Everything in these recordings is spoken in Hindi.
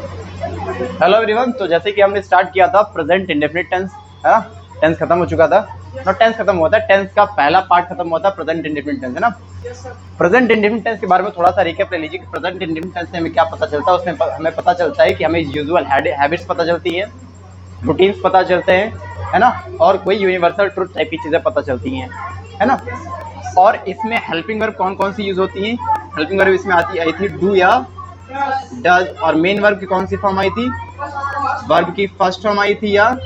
Hello everyone. तो जैसे कि हमने स्टार्ट किया था प्रेजेंट इंडेफिनिट टेंस, है ना। टेंस खत्म हो चुका था ना, टेंस खत्म हुआ था, टेंस का पहला पार्ट खत्म हुआ था, प्रेजेंट इंडेफिनिट टेंस, है ना। प्रेजेंट इंडेफिनिट टेंस के बारे में थोड़ा सा रिकैप ले लीजिए कि प्रेजेंट इंडेफिनिट टेंस से हमें क्या पता चलता है। उसमें हमें पता चलता है कि हमें यूजुअल हैबिट्स पता चलती है, रूटीन्स पता चलते हैं, है ना, और कोई यूनिवर्सल ट्रुथ टाइप की चीज़ें पता चलती हैं, है ना। और इसमें हेल्पिंग वर्ब कौन कौन सी यूज होती हैं। हेल्पिंग वर्ब इसमें आई थी डू या डज, और मेन वर्ब की कौन सी फॉर्म आई थी, वर्ब की फर्स्ट फॉर्म आई थी या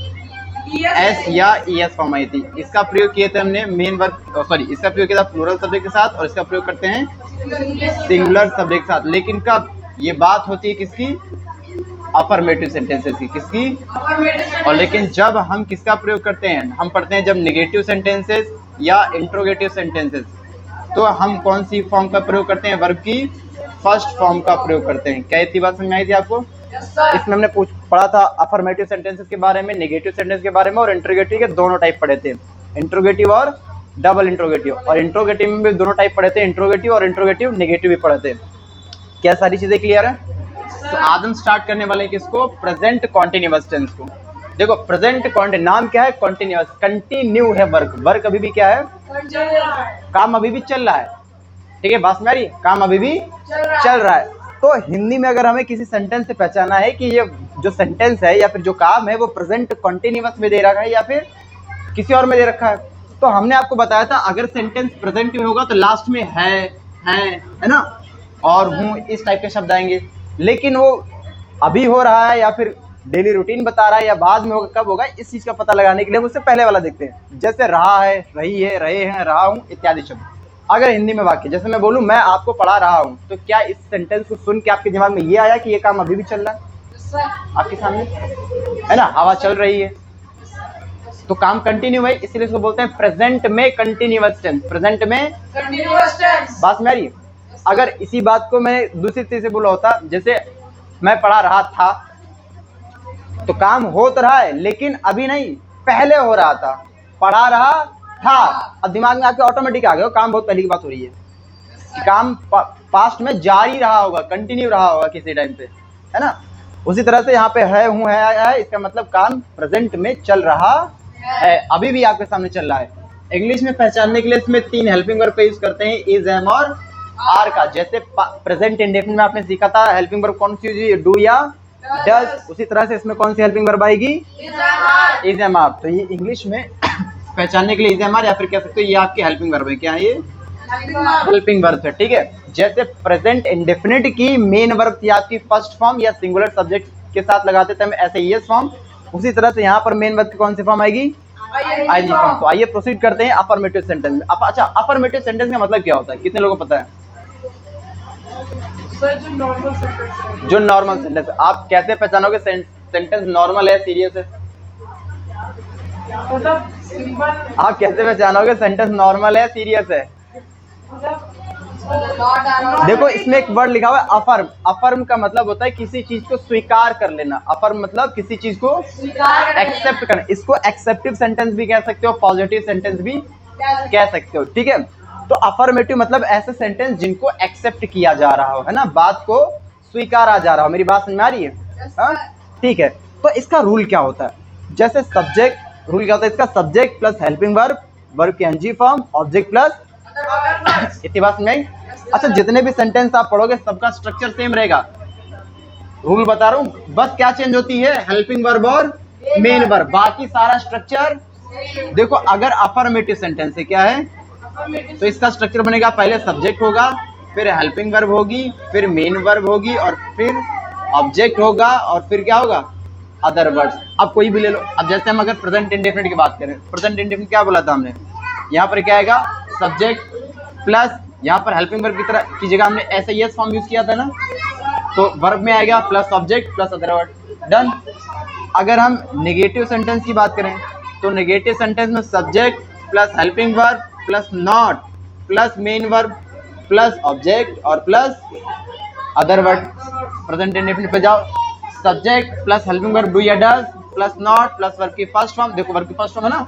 एस या ईएस फॉर्म आई थी। इसका प्रयोग किए थे हमने मेन वर्ब, सॉरी, इसका प्रयोग किया था प्लूरल सब्जेक्ट के साथ, और इसका प्रयोग करते हैं सिंगुलर सब्जेक्ट के साथ। लेकिन कब ये बात होती है किसकी, अफर्मेटिव सेंटेंसेस की, किसकी। और लेकिन जब हम किसका प्रयोग करते हैं, हम पढ़ते हैं जब नेगेटिव सेंटेंसेस या इंट्रोगेटिव सेंटेंसेस, तो हम कौन सी फॉर्म का प्रयोग करते हैं, वर्ब की फर्स्ट फॉर्म का प्रयोग करते हैं। क्या इतनी बात समझ में आई थी आपको। इसमें हमने पढ़ा था अफर्मेटिव सेंटेंसेस के बारे में, नेगेटिव सेंटेंस के बारे में, और इंट्रोगेटिव के दोनों टाइप पढ़े थे, इंट्रोगेटिव और डबल इंट्रोगेटिव। और इंट्रोगेटिव में भी दोनों टाइप पढ़े थे, इंट्रोगेटिव और इंट्रोगेटिव नेगेटिव भी पढ़े थे। क्या सारी चीजें क्लियर है। तो आज हम स्टार्ट करने वाले किसको, प्रेजेंट कॉन्टिन्यूअस टेंस को। देखो प्रेजेंट नाम क्या है, कॉन्टिन्यूअस, कंटिन्यू है वर्क, वर्क अभी भी क्या है, काम अभी भी चल रहा है। ठीक है, बात में आ रही, काम अभी भी चल रहा है। तो हिंदी में अगर हमें किसी सेंटेंस से पहचाना है कि ये जो सेंटेंस है या फिर जो काम है वो प्रेजेंट कॉन्टिन्यूअस में दे रखा है या फिर किसी और में दे रखा है, तो हमने आपको बताया था अगर सेंटेंस प्रेजेंट में होगा तो लास्ट में है ना, और हूँ, इस टाइप के शब्द आएंगे। लेकिन वो अभी हो रहा है या फिर डेली रूटीन बता रहा है या बाद में होगा, कब होगा, इस चीज का पता लगाने के लिए हम उससे पहले वाला देखते हैं। जैसे रहा है, रही है, रहे हैं, रहा हूँ इत्यादि शब्द। अगर हिंदी में वाक्य जैसे मैं बोलूं मैं आपको पढ़ा रहा हूं, तो क्या इस सेंटेंस को सुन के आपके दिमाग में ये आया कि ये काम अभी भी चल रहा है आपके सामने, है ना, हवा चल रही है, तो काम कंटिन्यू है, इसलिए इसको बोलते हैं प्रेजेंट में कंटिन्यूअस टेंस, प्रेजेंट में कंटिन्यूअस टेंस। बात में आ रही है। अगर इसी बात को मैं दूसरी तरीके से बोला होता, जैसे मैं पढ़ा रहा था, तो काम हो तो रहा है लेकिन अभी नहीं, पहले हो रहा था, पढ़ा रहा था, अब दिमाग में आके ऑटोमेटिक आ गया, काम बहुत पहले की बात हो रही है, काम पास्ट में जारी रहा होगा, कंटिन्यू रहा होगा किसी टाइम पे, है ना। उसी तरह से यहाँ पे है, हूँ, है, इसका मतलब काम प्रेजेंट में चल रहा है, अभी भी आपके सामने चल रहा है। इंग्लिश में पहचानने के लिए इसमें 3 हेल्पिंग वर्ब का यूज करते हैं, इज, एम और आर का। जैसे प्रेजेंट इंडेफिनिट में आपने सीखा था हेल्पिंग वर्ब कौन सी यूज हुई, डू या डज, उसी तरह से इसमें कौन सी हेल्पिंग वर्ब आएगी, इज, एम, आर। तो ये इंग्लिश में पहचानने के लिए इज, एम, आर, या फिर कह सकते हो ये आपकी हेल्पिंग वर्ब है। क्या है ये, हेल्पिंग वर्ब है। ठीक है, जैसे प्रेजेंट इंडेफिनिट की मेन वर्ब थी आपकी फर्स्ट फॉर्म या सिंगुलर सब्जेक्ट के साथ लगाते थे हम ऐसे ईएस फॉर्म, उसी तरह से यहाँ पर मेन वर्ब की कौन सी फॉर्म आएगी, आईजी फॉर्म। तो आइए प्रोसीड करते हैं अफर्मेटिव सेंटेंस में। अच्छा, अफर्मेटिव सेंटेंस का मतलब क्या होता है, कितने लोगों को पता है। जो नॉर्मल सेंटेंस, आप कैसे पहचानोगे सेंटेंस नॉर्मल है, सीरियस है, आप कैसे पहचानोगे सेंटेंस नॉर्मल है, सीरियस है। देखो इसमें एक वर्ड लिखा हुआ है अफर्म, अफर्म का मतलब होता है किसी चीज को स्वीकार कर लेना, अफर्म मतलब किसी चीज को एक्सेप्ट करना, इसको एक्सेप्टिव सेंटेंस भी कह सकते हो, पॉजिटिव सेंटेंस भी कह सकते हो। ठीक है, तो अफर्मेटिव मतलब ऐसे सेंटेंस जिनको एक्सेप्ट किया जा रहा हो, है ना, बात को स्वीकारा जा रहा हो। मेरी बात समझ में आ रही है। ठीक है, तो इसका रूल क्या होता है, जैसे सब्जेक्ट, रूल क्या होता है इसका, subject plus helping verb, verb की एनजी फॉर्म, ऑब्जेक्ट प्लस, इतनी बात समझ में। अच्छा, जितने भी सेंटेंस आप पढ़ोगे सबका स्ट्रक्चर सेम रहेगा, रूल बता रहा हूं, बस क्या चेंज होती है, हेल्पिंग वर्ब और मेन वर्ब, बाकी सारा स्ट्रक्चर। देखो अगर अफर्मेटिव सेंटेंस है, क्या है, तो इसका स्ट्रक्चर बनेगा, पहले सब्जेक्ट होगा, फिर हेल्पिंग वर्ब होगी, फिर मेन वर्ब होगी, और फिर ऑब्जेक्ट होगा, और फिर क्या होगा, अदर वर्ड्स। अब कोई भी ले लो, अब जैसे हम अगर प्रेजेंट इंडेफिनिट की बात करें, प्रेजेंट इंडेफिनिट क्या बोला था हमने, यहाँ पर क्या आएगा, सब्जेक्ट प्लस, यहाँ पर हेल्पिंग वर्ब की तरह की जगह हमने ऐसे यस फॉर्म यूज किया था ना, तो वर्ब में आएगा plus object plus other word, done. अगर हम नेगेटिव सेंटेंस की बात करें, तो नेगेटिव सेंटेंस में subject plus helping verb plus not plus main verb plus object और plus other word. Present indefinite पे जाओ, subject plus helping verb do या does plus not plus verb की फर्स्ट फॉर्म, देखो वर्ब की फर्स्ट फॉर्म है ना,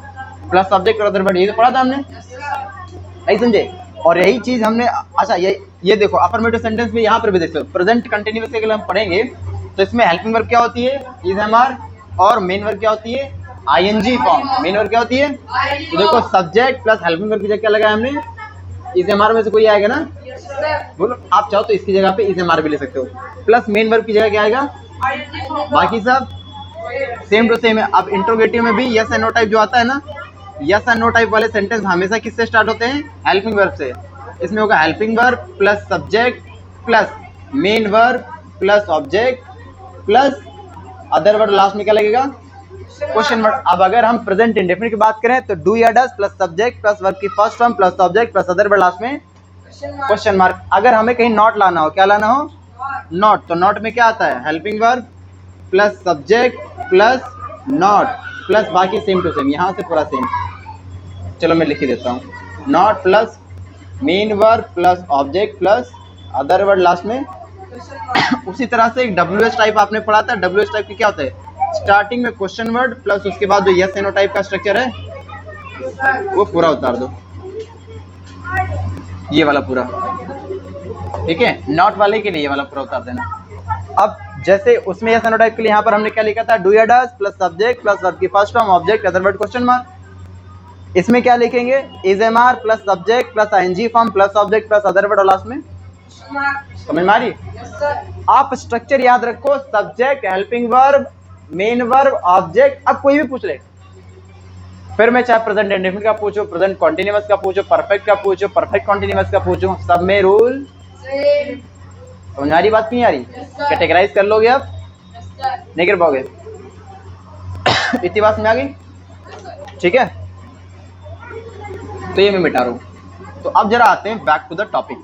प्लस ऑब्जेक्ट और अदर वर्ड, ये तो पढ़ा था हमने, नहीं समझे। और यही चीज हमने, अच्छा ये देखो अफर्मेटिव सेंटेंस में यहाँ पर भी देखो, प्रेजेंट कंटिन्यूअस के लिए हम पढ़ेंगे तो इसमें हेल्पिंग वर्ब क्या होती है, इज एम आर, और मेन वर्ब क्या होती है, आईएनजी फॉर्म। मेन वर्ब क्या होती है, तो देखो सब्जेक्ट प्लस हेल्पिंग वर्ब की जगह क्या लगाया हमने, इज एम आर में से कोई आएगा ना, बोलो आप चाहो तो इसकी जगह पे इज एम आर भी ले सकते हो, प्लस मेन वर्ब की जगह क्या आएगा, बाकी सब सेम टू सेम है। अब इंट्रोगेटिव में भी यस एंड नो टाइप जो आता है ना, यस एंड नो टाइप वाले सेंटेंस हमेशा किससे स्टार्ट होते हैं, हेल्पिंग वर्ब से। इसमें होगा helping verb plus subject plus main verb plus object plus other word, last में क्या लगेगा, क्वेश्चन वर्ड। अब अगर हम प्रेजेंट इंडेफिनिट की बात करें तो डू या does plus subject plus verb की first form plus object plus other word, last में क्वेश्चन मार्क। अगर हमें कहीं नॉट लाना हो, क्या लाना हो, नॉट, तो नॉट में क्या आता है, helping verb plus subject plus not plus बाकी सेम टू सेम, यहाँ से पूरा सेम। चलो मैं लिख ही देता हूँ, not plus main verb plus object plus other word, last में उसी तरह से एक WH टाइप आपने पढ़ा था। WH टाइप की क्या होता है, स्टार्टिंग में क्वेश्चन वर्ड प्लस उसके बाद जो यस एंड नो टाइप का स्ट्रक्चर है वो पूरा उतार दो, ये वाला पूरा, ठीक है, नॉट वाले के लिए ये वाला पूरा उतार देना। अब जैसे उसमें यस एंड नो टाइप के लिए यहाँ पर हमने क्या लिखा था, डू या does plus subject plus verb की first form object other word question mark. इसमें क्या लिखेंगे, is am are plus subject plus ING form plus object plus other word और लास्ट में समझ में आ रही। आप स्ट्रक्चर याद रखो, subject, helping verb, main verb, object. अब कोई भी पूछ ले, फिर मैं चाहे प्रेजेंट इंडेफिनिट का पूछो, प्रेजेंट कॉन्टिन्यूअस का पूछो, परफेक्ट का पूछो, परफेक्ट कॉन्टिन्यूअस का पूछो, सब में रूल समझ आ रही, बात नहीं आ रही, कैटेगराइज कर लोगे, अब नहीं कर पाओगे, इतनी बात में आ गई, ठीक है। तो ये मैं मिटा रहा हूं। तो अब जरा आते हैं back to the topic,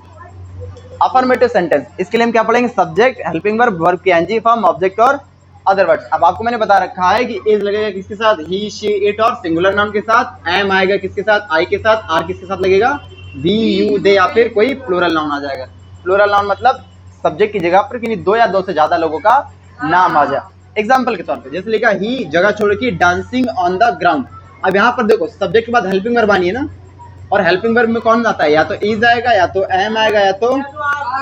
affirmative sentence. इसके लिए हम क्या पढ़ेंगे, सब्जेक्ट, हेल्पिंग वर्ब, वर्ब की एनजी फॉर्म, ऑब्जेक्ट और अदर वर्ड्स। अब आपको मैंने बता रखा है कि इज लगेगा किसके साथ, ही शी इट और सिंगुलर नाउन के साथ, एम आएगा किसके साथ, आई के साथ, आर किसके साथ लगेगा, वी यू दे, या फिर कोई प्लूरल नाउन आ जाएगा। प्लूरल नाउन मतलब सब्जेक्ट की जगह पर किन्हीं दो या दो से ज्यादा लोगों का नाम आ जाए। एग्जाम्पल के तौर पर जैसे लिखा ही जगह छोड़ के डांसिंग ऑन द ग्राउंड। अब यहाँ पर देखो सब्जेक्ट के बाद हेल्पिंग वर्ब आनी है ना, और हेल्पिंग वर्ब में कौन आता है, या तो इज आएगा या तो एम आएगा या तो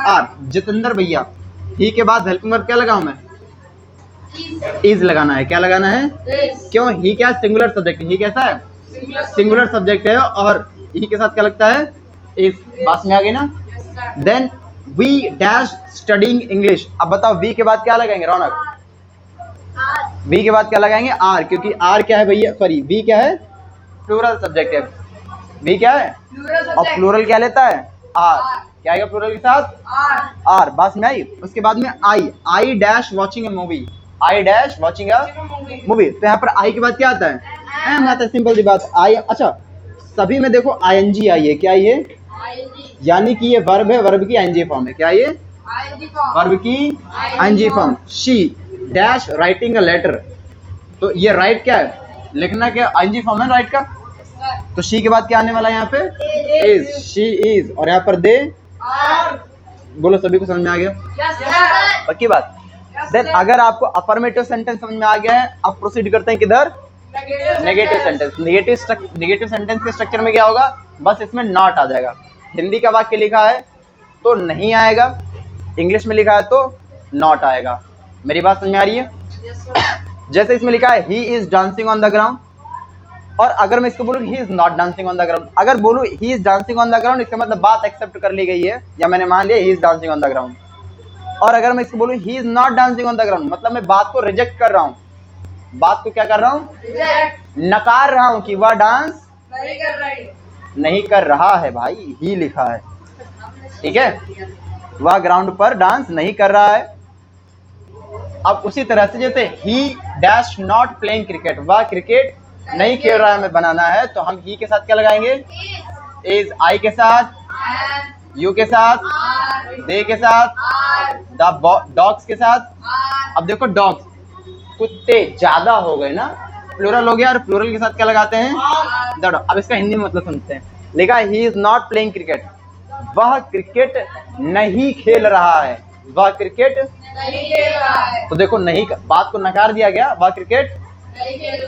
आर। जितेंद्र भैया, ही के बाद हेल्पिंग वर्ब क्या लगाऊं मैं, इज लगाना है। क्या लगाना है, क्यों, ही क्या सिंगुलर सब्जेक्ट, ही कैसा है, सिंगुलर सब्जेक्ट है, और ही के साथ क्या लगता है, इज। पास में आ गई ना। Then we dash studying English. अब बताओ वी के बाद क्या लगाएंगे रौनक, वी के बाद क्या लगाएंगे, आर, क्योंकि आर क्या है भैया, सॉरी वी क्या है, प्लूरल सब्जेक्ट है। वी क्या है, और प्लूरल क्या लेता है, आर। क्या आएगा प्लूरल के साथ, आर। बस में आई। उसके बाद में I dash watching A movie, I dash watching a movie. तो यहाँ पर आई के बाद क्या आता है, एम आता है, सिंपल सी बात। आई, अच्छा सभी में देखो आईएनजी आई है, क्या ये, यानी कि ये वर्ब है, वर्ब की आईएनजी फॉर्म है। क्या ये, वर्ब की I N G form. She dash writing a letter, तो ये राइट क्या है, लिखना, क्या आईएनजी फॉर्म है राइट का। तो शी के बाद क्या आने वाला है यहाँ पे, इज, शी इज, और यहाँ पर दे, बोलो सभी को समझ में आ गया, पक्की बात। देन अगर आपको अफर्मेटिव सेंटेंस समझ में आ गया है, अब प्रोसीड करते हैं किधर, नेगेटिव सेंटेंस। नेगेटिव सेंटेंस के स्ट्रक्चर में क्या होगा, बस इसमें नॉट आ जाएगा। हिंदी का वाक्य लिखा है तो नहीं आएगा, इंग्लिश में लिखा है तो नॉट आएगा। मेरी बात समझ में आ रही है। जैसे इसमें लिखा है he is dancing on the ground, और अगर मैं इसको बोलूँ he is not dancing on the ground, अगर बोलूँ he is dancing on the ground, इसका मतलब बात एक्सेप्ट कर ली गई है, या मैंने मान लिया he is dancing on the ground. और अगर मैं इसको बोलूँ he is not dancing on the ground, मतलब मैं बात को रिजेक्ट कर रहा हूँ, बात को क्या कर रहा हूँ, नकार रहा हूँ कि वह डांस नहीं कर रहा है। भाई ही लिखा है, ठीक है, वह ग्राउंड पर डांस नहीं कर रहा है। अब उसी तरह से जैसे ही डैश नॉट प्लेइंग क्रिकेट, वह क्रिकेट नहीं खेल रहा है, हमें बनाना है, तो हम ही के साथ क्या लगाएंगे, इज, आई के साथ, यू के साथ, दे के साथ, द डॉग्स के साथ। अब देखो डॉग्स, कुत्ते ज्यादा हो गए ना, प्लूरल हो गया, और प्लूरल के साथ क्या लगाते हैं, द डॉग। अब इसका हिंदी में मतलब सुनते हैं। लिखा he is not playing cricket, वह क्रिकेट नहीं खेल रहा है, वह क्रिकेट नहीं खेल रहा है। तो देखो नहीं, बात को नकार दिया गया, वह क्रिकेट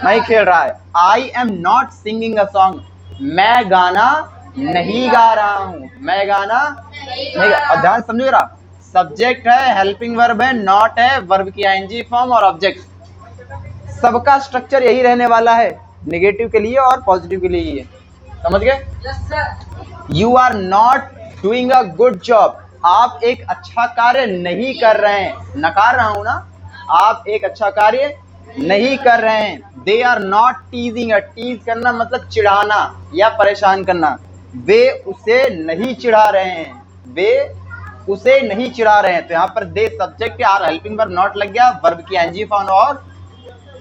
नहीं खेल रहा है। I am not singing a song, मैं गाना नहीं गा रहा हूं, मैं गाना नहीं गा। और ध्यान समझो जरा, सब्जेक्ट है, हेल्पिंग वर्ब है, नॉट है, वर्ब की आईएनजी फॉर्म और ऑब्जेक्ट। सबका स्ट्रक्चर यही रहने वाला है, नेगेटिव के लिए और पॉजिटिव के लिए ही है। समझ गए? You are not doing a good job, आप एक अच्छा कार्य नहीं कर रहे हैं। नकार रहा हूं ना, आप एक अच्छा कार्य नहीं कर रहे हैं। They are not teasing, tease करना मतलब चिढ़ाना या परेशान करना। वे उसे नहीं चिढ़ा रहे हैं, वे उसे नहीं चिढ़ा रहे हैं। तो यहाँ पर they subject are helping verb not लग गया, वर्ब की एनजी फॉर्म और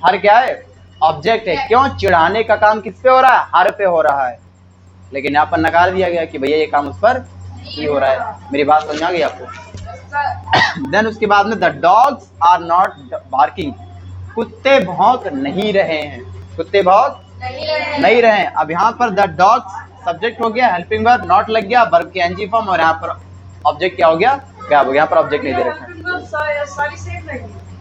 हर क्या है, ऑब्जेक्ट है। क्यों? चिढ़ाने का काम किस पे हो रहा है? हर पे हो रहा है। लेकिन यहाँ पर नकार दिया गया कि भैया ये काम उस पर ही हो रहा है। मेरी बात समझ आ गई आपको? देन उसके बाद में the dogs are not barking, कुत्ते भौंक नहीं रहे हैं, कुत्ते भौंक नहीं रहे हैं। अब यहाँ पर द डॉग्स सब्जेक्ट हो गया, हेल्पिंग वर्ब नॉट लग गया, वर्ब की एनजी फॉर्म और यहाँ पर ऑब्जेक्ट क्या हो गया? क्या हो गया? यहाँ पर ऑब्जेक्ट नहीं दे रखे।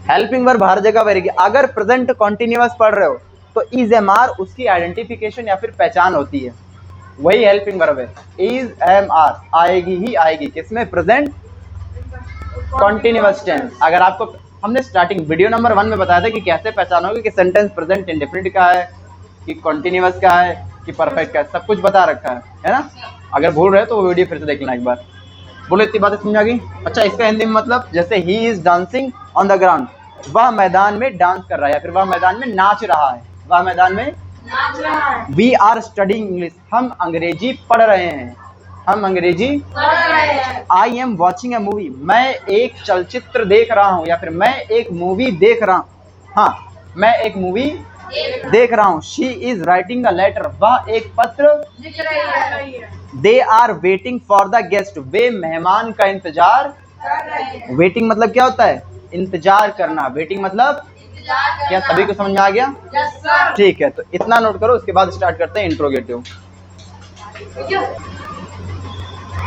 हेल्पिंग वर्ब हर जगह रहेगी। अगर प्रेजेंट कॉन्टिन्यूअस पढ़ रहे हो तो इज एम आर उसकी आइडेंटिफिकेशन या फिर पहचान होती है, वही हेल्पिंग वर्ब है। इज एम आर आएगी ही आएगी किसमें? Present continuous tense. अगर आपको हमने स्टार्टिंग वीडियो नंबर 1 में बताया था कि कैसे पहचानोगे कि सेंटेंस प्रेजेंट इंडेफिनिट का है, कि कॉन्टिन्यूअस का है, कि परफेक्ट का है, सब कुछ बता रखा है ना? अगर भूल रहे तो वो वीडियो फिर से देख लेना एक बार। बोलो इतनी बातें समझ आ गई? अच्छा, इसका हिंदी में मतलब जैसे he is dancing on the ground, वह मैदान में डांस कर रहा है या फिर वह मैदान में नाच रहा है, वह मैदान में नाच रहा है। वी आर स्टडिंग इंग्लिश, हम अंग्रेजी पढ़ रहे हैं, हम अंग्रेजी पढ़ रहे हैं। I am watching A movie, मैं एक चलचित्र देख रहा हूँ या फिर मैं एक मूवी देख रहा हूँ। हाँ, मैं एक मूवी देख रहा हूँ। She is writing a letter, वह एक पत्र लिख रही है। They are waiting for the guest, वे मेहमान का इंतजार कर रहे हैं। वेटिंग मतलब क्या होता है? इंतजार करना। वेटिंग मतलब क्या? सभी को समझ में आ गया? ठीक है, तो इतना नोट करो, उसके बाद स्टार्ट करते हैं इंट्रोगेटिव।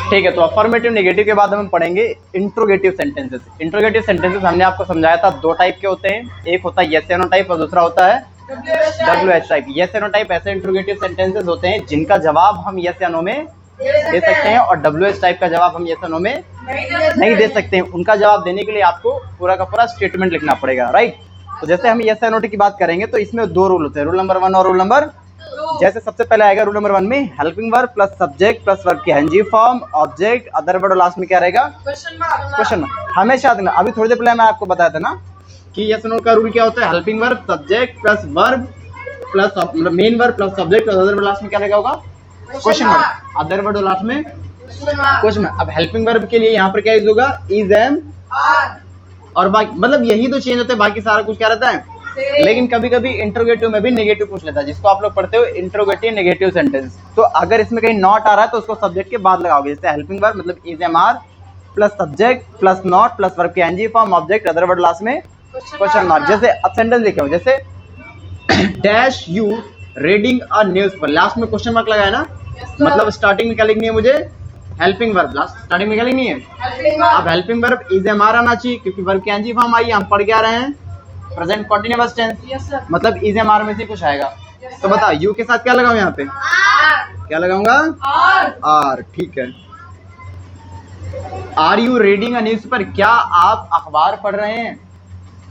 ठीक है, तो अफर्मेटिव नेगेटिव के बाद हम पढ़ेंगे इंट्रोगेटिव सेंटेंसेस। इंट्रोगेटिव सेंटेंसेस हमने आपको समझाया था, दो टाइप के होते हैं, एक होता है यस या नो टाइप और दूसरा होता है WH टाइप। यस या नो टाइप ऐसे इंट्रोगेटिव सेंटेंसेस होते हैं जिनका जवाब हम यस या नो में दे सकते हैं, और WH टाइप का जवाब हम यस या नो में नहीं दे सकते हैं। उनका जवाब देने के लिए आपको पूरा का पूरा स्टेटमेंट लिखना पड़ेगा, राइट? तो जैसे हम यस या नो की बात करेंगे तो इसमें दो रूल होते हैं, रूल नंबर 1 और रूल नंबर 2। जैसे सबसे पहले आएगा रूल नंबर 1 में helping verb plus subject plus verb की NG form, object, other word और लास्ट में क्या रहेगा? Question mark. हमेशा देना। अभी थोड़ी देर पहले मैं आपको बताया था ना कि यस नो का रूल क्या होता है? Helping verb subject plus verb plus main verb plus subject और अदर वर्ड लास्ट में क्या रहेगा? होगा क्वेश्चन मार्क। अदर वर्ड और लास्ट में क्वेश्चन मार्क। अब हेल्पिंग वर्ब के लिए यहाँ पर क्या यूज होगा? इज एम आर, और बाकी मतलब यही तो चेंज होता है, बाकी सारा कुछ क्या रहता है? लेकिन कभी कभी इंट्रोगेटिव में भी नेगेटिव पूछ लेता है, जिसको आप लोग पढ़ते हो इंट्रोगेटिव नेगेटिव सेंटेंस। तो अगर इसमें कहीं नॉट आ रहा है तो उसको सब्जेक्ट के बाद लगाओगे। जैसे हेल्पिंग वर्ब मतलब is am are plus subject plus not plus verb की NG form, object, other word last में क्वेश्चन मार्क। जैसे अब सेंटेंस लिखे हो, जैसे dash you reading a newspaper, last में क्वेश्चन मार्क लगाया ना, मतलब स्टार्टिंग में क्या लिखनी है मुझे? Helping verb. लास्ट स्टार्टिंग में क्या लिखनी है? अब helping verb is am are आना चाहिए क्योंकि वर्ब की एनजी फॉर्म आई, हम पढ़ क्या रहे हैं? प्रेजेंट कॉन्टिन्यूअस टेंस, मतलब इज एम आर में से कुछ आएगा। तो बताओ यू के साथ क्या लगाऊं? यहाँ पे क्या लगाऊंगा? आर। ठीक है। Are you reading a newspaper, क्या आप अखबार पढ़ रहे हैं?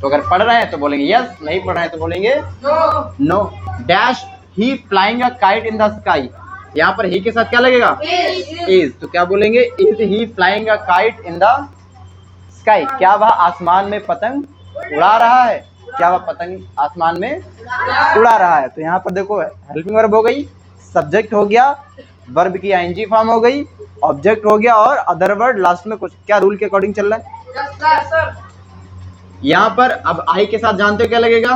तो अगर पढ़ रहे हैं तो बोलेंगे यस, नहीं पढ़ रहे हैं तो बोलेंगे no. Dash he flying a kite in the sky, यहाँ पर ही के साथ क्या लगेगा? इज। तो क्या बोलेंगे? Is he flying a kite in the sky, क्या वह आसमान में पतंग उड़ा रहा है? क्या वह पतंग आसमान में उड़ा रहा है? तो यहाँ पर देखो हेल्पिंग वर्ब हो गई, सब्जेक्ट हो गया, वर्ब की आईएनजी फॉर्म हो गई, ऑब्जेक्ट हो गया और अदर वर्ड लास्ट में कुछ। क्या रूल के अकॉर्डिंग चल रहा है? यहाँ पर अब आई के साथ जानते हो क्या लगेगा?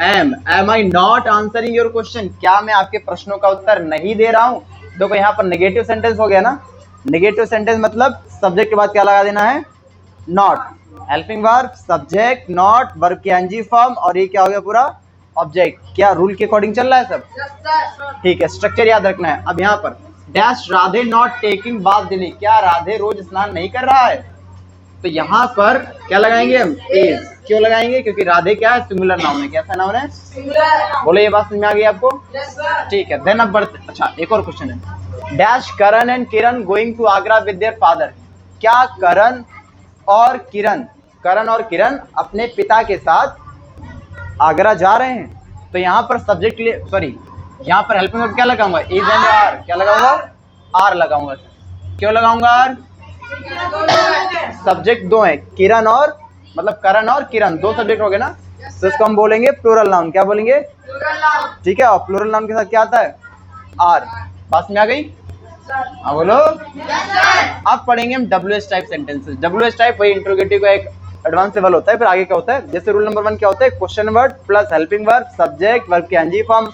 Am I not answering your question, क्या मैं आपके प्रश्नों का उत्तर नहीं दे रहा हूँ? देखो यहाँ पर नेगेटिव सेंटेंस हो गया ना। नेगेटिव सेंटेंस मतलब सब्जेक्ट के बाद क्या लगा देना है? Not. Helping verb subject not verb की एनजी फॉर्म और ये क्या हो गया? पूरा ऑब्जेक्ट। क्या रूल के अकॉर्डिंग चल रहा है सब? ठीक है, स्ट्रक्चर याद रखना है। अब यहाँ पर dash Radhe not taking bath daily, क्या राधे रोज स्नान नहीं कर रहा है? तो यहाँ पर क्या लगाएंगे हम? इज। क्यों लगाएंगे? क्योंकि राधे क्या है? सिंगुलर नाउन है। कैसा नाउन है? बोले ये बात समझ में आ गई आपको? ठीक है। देन अब बढ़ते। अच्छा, एक और क्वेश्चन है। Dash Karan and Kiran going to Agra with their father, क्या करण और किरण, करण और किरण अपने पिता के साथ आगरा जा रहे हैं। तो यहाँ पर सब्जेक्ट लिए सॉरी यहाँ पर हेल्पिंग वर्ब क्या लगाऊंगा, इज एंड आर। क्या लगाऊंगा, आर लगाऊंगा। क्यों लगाऊंगा आर, सब्जेक्ट दो है, किरण और मतलब करण और किरण, दो सब्जेक्ट हो गए ना, तो इसको हम बोलेंगे प्लूरल नाउन। क्या बोलेंगे, ठीक है। और प्लूरल नाउन के साथ क्या आता है, आर। बात में आ गई, हाँ बोलो। अब पढ़ेंगे हम WH type sentences. WH type वही इंट्रोगेटिव का एक एडवांस लेवल होता है। फिर आगे क्या होता है, जैसे रूल नंबर 1 क्या होता है, question word plus helping verb, subject, verb की एनजी फॉर्म,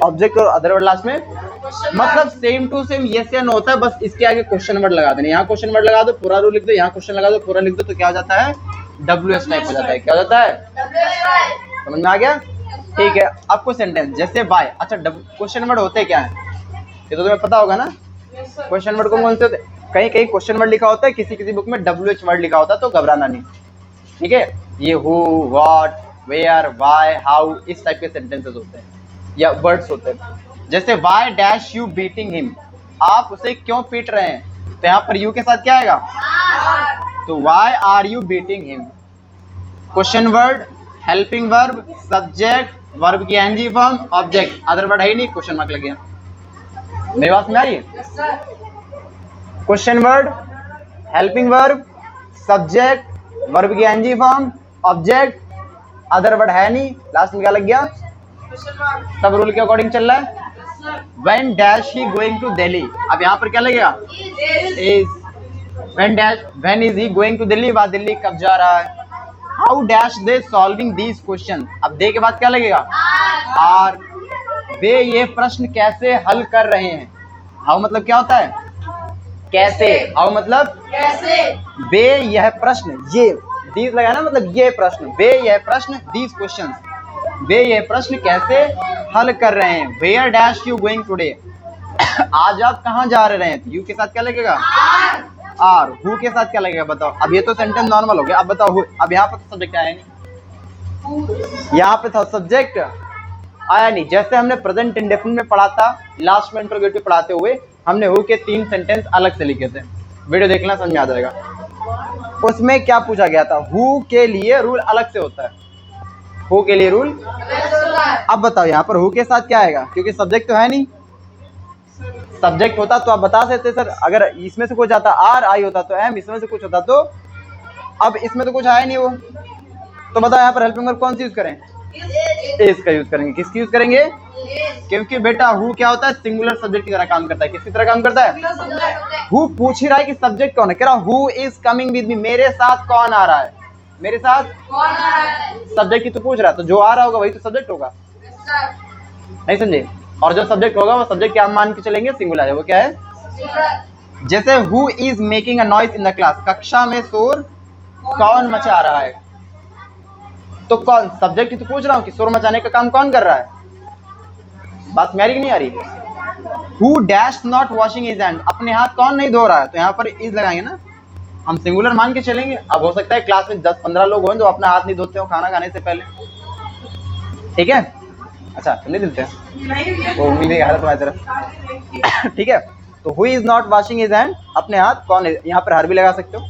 ऑब्जेक्ट और अदर वर्ड लास्ट में। मतलब सेम टू सेम यस या नो होता है, बस इसके आगे क्वेश्चन वर्ड लगा देना। यहाँ क्वेश्चन वर्ड लगा दो, पूरा रूल लिख दो, यहाँ क्वेश्चन लगा दो, पूरा लिख दो, तो क्या हो जाता है, WH टाइप हो जाता है। क्या हो जाता है, समझ में आ गया, ठीक है। अब कोई सेंटेंस जैसे बाय, अच्छा क्वेश्चन वर्ड होते क्या है ये तो तुम्हें पता होगा ना। क्वेश्चन वर्ड कौन से होते हैं, कहीं कहीं क्वेश्चन वर्ड लिखा होता है, किसी किसी बुक में WH वर्ड लिखा होता है, तो घबराना नहीं, ठीक है। ये who, what, where, why, how, इस टाइप के सेंटेंसेस होते हैं या वर्ड्स होते हैं। जैसे why dash you beating him, आप उसे क्यों पीट रहे हैं, तो यहाँ पर यू के साथ क्या आएगा, तो why are you beating him. Question word, helping verb, subject, verb की NG form, object, other word है ही नहीं, क्वेश्चन मार्क लग गया। मेरी बात में आ रही है, question word, helping verb, subject, verb की NG form, object, other word है नहीं, लास्ट में क्या लग गया, सब रूल के अकॉर्डिंग चल रहा है। When dash he going to Delhi, अब यहाँ पर क्या लगेगा, is। when is he going to Delhi, वह दिल्ली कब जा रहा है। How dash they solving these questions, अब दे के बाद क्या लगेगा, आर। वे ये प्रश्न कैसे हल कर रहे हैं। हाउ मतलब क्या होता है, कैसे, हाउ मतलब कैसे। वे यह प्रश्न, ये दीज लगा ना, मतलब ये प्रश्न, वे यह प्रश्न, दीज क्वेश्चंस, वे यह प्रश्न कैसे हल कर रहे हैं। Where dash you going today, आज आप कहाँ जा रहे हैं, यू के साथ क्या लगेगा, आर। हु के साथ क्या लगेगा बताओ। अब ये तो सेंटेंस नॉर्मल हो गया, अब बताओ हु। अब यहाँ पर तो सब्जेक्ट आया नहीं, यहाँ पे था सब्जेक्ट आया नहीं। जैसे हमने प्रेजेंट इंडेफिनिट में पढ़ा था, लास्ट में इंट्रोगेटिव पढ़ाते हुए हमने हु के 3 सेंटेंस अलग से लिखे थे, वीडियो देखना समझ आ जाएगा। उसमें क्या पूछा गया था, हु के लिए रूल अलग से होता है, हु के लिए रूल। अब बताओ यहाँ पर हु के साथ क्या आएगा, क्योंकि सब्जेक्ट तो है नहीं। सब्जेक्ट होता तो आप बता सकते सर, अगर इसमें से कुछ आता आर, आई होता तो एम, इसमें से कुछ होता तो। अब इसमें तो कुछ आया नहीं वो, तो बताओ यहाँ पर हेल्पिंग वर्ब कौन सी यूज करें, इज का यूज करेंगे। किसकी यूज करेंगे, क्योंकि बेटा हु क्या होता है, सिंगुलर सब्जेक्ट की तरह काम करता है। किसकी तरह काम करता है, हु पूछ ही रहा है कि सब्जेक्ट कौन है, कह रहा who is coming with me, मेरे साथ कौन आ रहा है, मेरे साथ कौन आ रहा है। सब्जेक्ट की तो पूछ रहा है, तो जो आ रहा होगा वही तो सब्जेक्ट होगा, नहीं समझे। और जो सब्जेक्ट होगा वो सब्जेक्ट क्या मान के चलेंगे, सिंगुलर है, वो क्या है। जैसे who is making a noise in the class, कक्षा में शोर कौन मचा रहा है, तो कौन, सब्जेक्ट की तो पूछ रहा हूँ कि शोर मचाने का काम कौन कर रहा है। बात मेरी नहीं आ रही। Who dash not washing his hand, अपने हाथ कौन नहीं धो रहा है, तो यहाँ पर इज लगाएंगे ना, हम सिंगुलर मान के चलेंगे। अब हो सकता है क्लास में 10-15 लोग हों जो अपना हाथ नहीं धोते हो खाना खाने से पहले, ठीक है। अच्छा नहीं धुलते वो मिले हालत तुम्हारी तरफ, ठीक है। तो who is not washing his hand, अपने हाथ कौन है, यहाँ पर हर भी लगा सकते हो,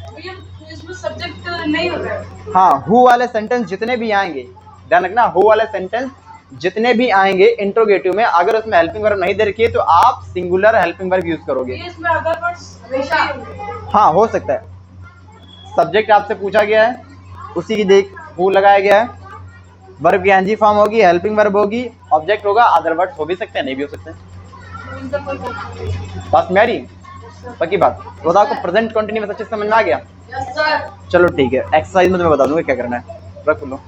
इसमें सब्जेक्ट नहीं होता है। हाँ। हु वाले सेंटेंस जितने भी आएंगे, ध्यान रखना, हु वाले सेंटेंस जितने भी आएंगे इंट्रोगेटिव में, अगर उसमें हेल्पिंग वर्ब नहीं दे रखी है तो आप सिंगुलर हेल्पिंग वर्ब यूज करोगे। इसमें अदर वर्ड्स हमेशा हाँ हो सकता है, सब्जेक्ट आपसे पूछा गया है, उसी की देख हु लगाया गया है, वर्ब की एनजी फॉर्म होगी, हेल्पिंग वर्ब होगी, ऑब्जेक्ट होगा, अदर वर्ड्स हो भी सकते हैं, नहीं भी हो सकते हैं। बस मेरी पक्की बात, तो आपको प्रेजेंट कंटिन्यूअस अच्छे से समझ में आ गया। Yes sir. चलो ठीक है, एक्सरसाइज में तुम्हें बता दूंगा क्या करना है, रख लो।